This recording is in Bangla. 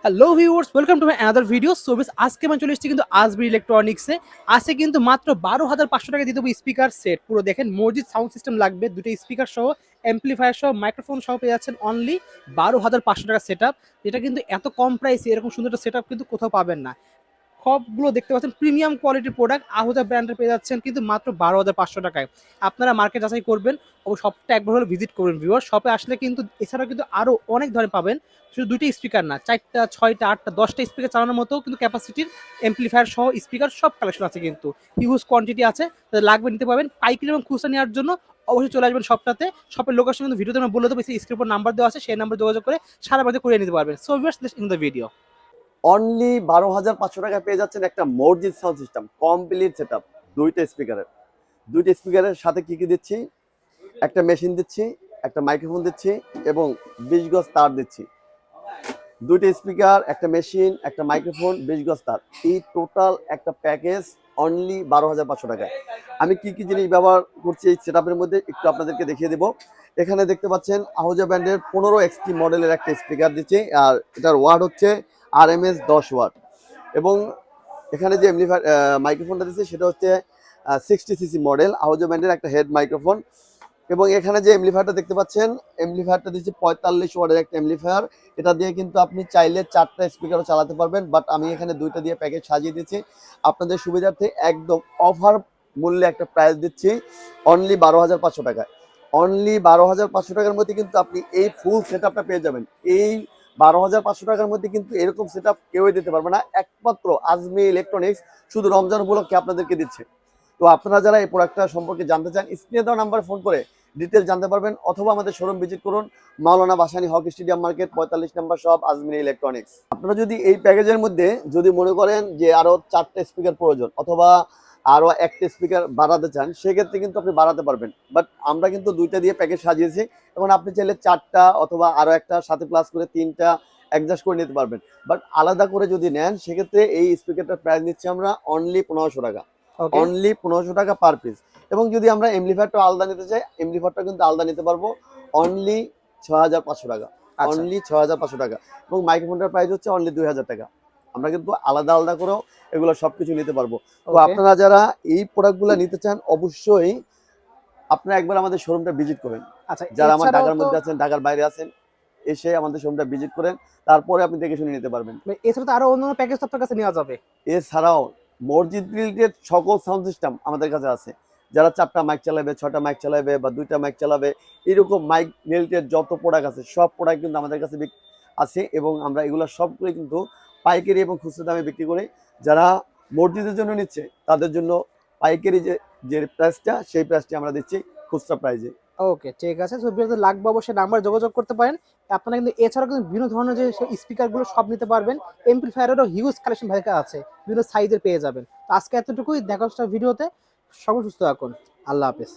Hello viewers, welcome to my another video. So বেশ আজকে আমি চলে এসেছি কিন্তু আজমির ইলেকট্রনিক্সে। আছে কিন্তু মাত্র 12,500 টাকা দিয়ে দেবো স্পিকার সেট। পুরো দেখেন মসজিদ সাউন্ড সিস্টেম লাগবে, দুটো স্পিকার সহ, অ্যাম্পলিফায়ার সহ, মাইক্রোফোন সহ পেয়ে যাচ্ছেন অনলি 12,500 টাকা সেট আপ। যেটা কিন্তু এত কম প্রাইসে এরকম সুন্দর একটা সেট আপ কিন্তু কোথাও পাবেন না। সবগুলো দেখতে পাচ্ছেন প্রিমিয়াম কোয়ালিটির প্রোডাক্ট আহুজা ব্র্যান্ডের পেয়ে যাচ্ছেন কিন্তু মাত্র 12,500 টাকায়। আপনারা মার্কেট যাচাই করবেন ও শপটা একবার হলে ভিজিট করবেন। ভিউয়ার শপে আসলে কিন্তু এছাড়াও কিন্তু আরও অনেক ধরনের পাবেন, শুধু দুইটা স্পিকার না, 4টা 6টা 8টা 10টা স্পিকার চালানোর মতো কিন্তু ক্যাপাসিটির এমপ্লিফায়ার সহ স্পিকার সব কালেকশন আছে, কিন্তু হিউজ কোয়ান্টিটি আছে। লাগবে নিতে পারবেন। পাইকারি এবং খুচরা নেওয়ার জন্য অবশ্যই চলে আসবেন শপটাতে। শপের লোকেশন কিন্তু ভিডিওতে আমি বলে দেবো, স্ক্রিনের উপর নাম্বার দেওয়া আছে, সেই নাম্বার যোগাযোগ করে সারা বাড়িতে করে নিতে পারবেন। So viewers, let's in the video. Only 12,500 টাকায় পেয়ে যাচ্ছেন একটা মসজিদ sound system complete set up. দুইটা স্পিকারের সাথে কি কি দিচ্ছি, একটা মেশিন দিচ্ছি, একটা মাইক্রোফোন দিচ্ছি এবং 20 গজ তার দিচ্ছি। দুইটা স্পিকার, একটা মেশিন, একটা মাইক্রোফোন, 20 গজ তার, এই টোটাল একটা প্যাকেজ অনলি 12,500 টাকায়। আমি কি কি জিনিস ব্যবহার করছি এই সেট আপের মধ্যে একটু আপনাদেরকে দেখিয়ে দেবো। এখানে দেখতে পাচ্ছেন আহুজা ব্র্যান্ডের 15 XT মডেলের একটা স্পিকার দিচ্ছি, আর এটার ওয়াট হচ্ছে RMS 10 ওয়াট। এবং এখানে যে মাইক্রোফোনটা দিচ্ছে সেটা হচ্ছে 60cc মডেল আহুজা ব্র্যান্ডের একটা হেড মাইক্রোফোন। এবং এখানে যে এমপ্লিফায়ারটা দেখতে পাচ্ছেন, এমপ্লিফায়ারটা দিচ্ছে 45 ওয়াটের একটা এমপ্লিফায়ার। এটা দিয়ে কিন্তু আপনি চাইলে 4টা স্পিকারও চালাতে পারবেন, বাট আমি এখানে 2টা দিয়ে প্যাকেজ সাজিয়ে দিচ্ছি আপনাদের সুবিধার্থে। একদম অফার মূল্যে একটা প্রাইস দিচ্ছি অনলি 12,500 টাকায়। অনলি 12,500 টাকার মধ্যে কিন্তু আপনি এই ফুল সেট আপটা পেয়ে যাবেন। এই 12,500 টাকার মধ্যে কিন্তু এরকম সেট আপ কেউই দিতে পারবে না, একমাত্র আজমি ইলেকট্রনিক্স শুধু রমজান উপলক্ষে আপনাদেরকে দিচ্ছে। তো আপনারা যারা এই প্রোডাক্টটা সম্পর্কে জানতে চান, স্ক্রিনে দেওয়া নাম্বারে ফোন করে ডিটেলস জানতে পারবেন, অথবা আমাদের শোরুম ভিজিট করুন, মাওলানা ভাসানী হক স্টেডিয়াম মার্কেট 45 নম্বর শপ, আজমির ইলেকট্রনিক্স। আপনারা যদি এই প্যাকেজের মধ্যে যদি মনে করেন যে আরো 4টা স্পিকার প্রয়োজন অথবা আরো একটা স্পিকার বাড়াতে চান, সেক্ষেত্রে কিন্তু আপনি বাড়াতে পারবেন, বাট আমরা কিন্তু 2টা দিয়ে প্যাকেজ সাজিয়েছি। এখন আপনি চাইলে 4টা অথবা আরো একটা সাথে প্লাস করে 3টা অ্যাডজাস্ট করে নিতে পারবেন। বাট আলাদা করে যদি নেন, সেক্ষেত্রে এই স্পিকারটার প্রাইস নিচ্ছি আমরা অনলি 1500 টাকা। ওকে, অনলি 1500 টাকা পার পিস। এবং যদি আমরা এমপ্লিফায়ারটা আলাদা নিতে চাই, এমপ্লিফায়ারটা কিন্তু আলাদা নিতে পারবো অনলি 6,500 টাকা। আচ্ছা, অনলি 6,500 টাকা। এবং মাইক্রোফোনটার প্রাইস হচ্ছে অনলি 2,000 টাকা। আমরা কিন্তু আলাদা আলাদা করেও এগুলো সবকিছু নিতে পারবো। তো ওকে, আপনারা যারা এই প্রোডাক্টগুলো নিতে চান, অবশ্যই আপনারা একবার আমাদের শোরুমটা ভিজিট করেন। আচ্ছা। যারা আমার এছাড়াও ঢাকার তো মধ্যে আছেন, ঢাকার বাইরে আছেন, এসে আমাদের শোরুমটা ভিজিট করেন, তারপরে আপনি দেখে শুনে নিতে পারবেন। এছাড়া তো আরো অন্যান্য প্যাকেজ আপনার কাছে নেওয়া যাবে। এছাড়াও মসজিদ রিলেটেড সকল সাউন্ড সিস্টেম আমাদের কাছে আছে। যারা 4টা মাইক চালাবে, 6টা মাইক চালাবে বা 2টা মাইক চালাবে, এরকম মাইক রিলেটেড যত প্রোডাক্ট আছে সব প্রোডাক্ট কিন্তু আমাদের কাছে আছে। এবং আমরা এগুলো সবগুলো কিন্তু পাইকারি এবং খুচরা দামে বিক্রি করি। যারা মসজিদের জন্য নিচ্ছে তাদের জন্য পাইকারি যে প্রাইসটা, সেই প্রাইসটি আমরা দিচ্ছি খুচরা প্রাইজে। ওকে, ঠিক আছে। সো ভিউয়ারদের লাগবে অবশ্যই নাম্বার যোগাযোগ করতে পারেন। আপনারা কিন্তু এছাড়াও কিন্তু বিভিন্ন ধরনের যে স্পিকার গুলো সব নিতে পারবেন। এমপ্লিফায়ারেরও হিউজ কালেকশন ভাইকা আছে, বিভিন্ন সাইজের পেয়ে যাবেন। তো আজকে এতটুকুই, দেখা হচ্ছে ভিডিওতে। সকল সুস্থ থাকুন। আল্লাহ হাফেজ।